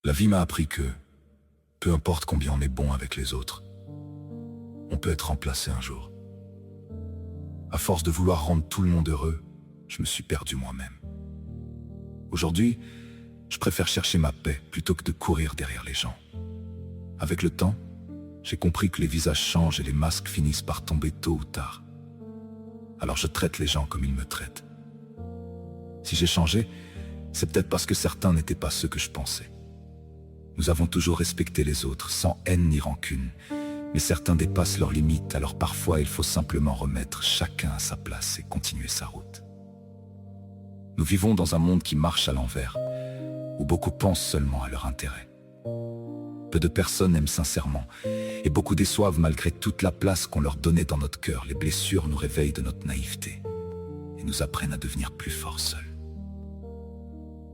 La vie m'a appris que, peu importe combien on est bon avec les autres, on peut être remplacé un jour. À force de vouloir rendre tout le monde heureux, je me suis perdu moi-même. Aujourd'hui, je préfère chercher ma paix plutôt que de courir derrière les gens. Avec le temps, j'ai compris que les visages changent et les masques finissent par tomber tôt ou tard. Alors je traite les gens comme ils me traitent. Si j'ai changé, c'est peut-être parce que certains n'étaient pas ceux que je pensais. Nous avons toujours respecté les autres, sans haine ni rancune, mais certains dépassent leurs limites, alors parfois il faut simplement remettre chacun à sa place et continuer sa route. Nous vivons dans un monde qui marche à l'envers, où beaucoup pensent seulement à leur intérêt. Peu de personnes aiment sincèrement, et beaucoup déçoivent malgré toute la place qu'on leur donnait dans notre cœur. Les blessures nous réveillent de notre naïveté, et nous apprennent à devenir plus forts seuls.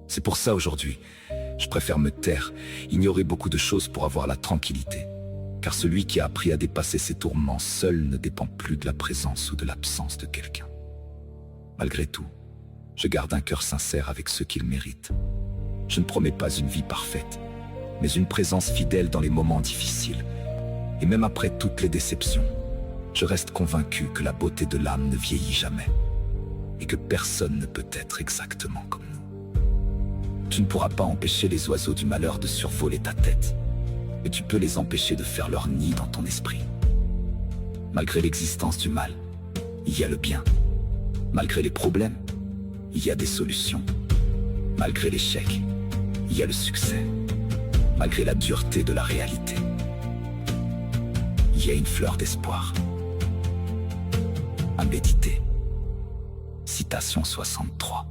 C'est pour ça aujourd'hui, je préfère me taire, ignorer beaucoup de choses pour avoir la tranquillité. Car celui qui a appris à dépasser ses tourments seul ne dépend plus de la présence ou de l'absence de quelqu'un. Malgré tout, je garde un cœur sincère avec ceux qui le méritent. Je ne promets pas une vie parfaite, mais une présence fidèle dans les moments difficiles. Et même après toutes les déceptions, je reste convaincu que la beauté de l'âme ne vieillit jamais, et que personne ne peut être exactement comme nous. Tu ne pourras pas empêcher les oiseaux du malheur de survoler ta tête, mais tu peux les empêcher de faire leur nid dans ton esprit. Malgré l'existence du mal, il y a le bien. Malgré les problèmes, il y a des solutions. Malgré l'échec, il y a le succès. Malgré la dureté de la réalité, il y a une fleur d'espoir. À méditer. Citation 63.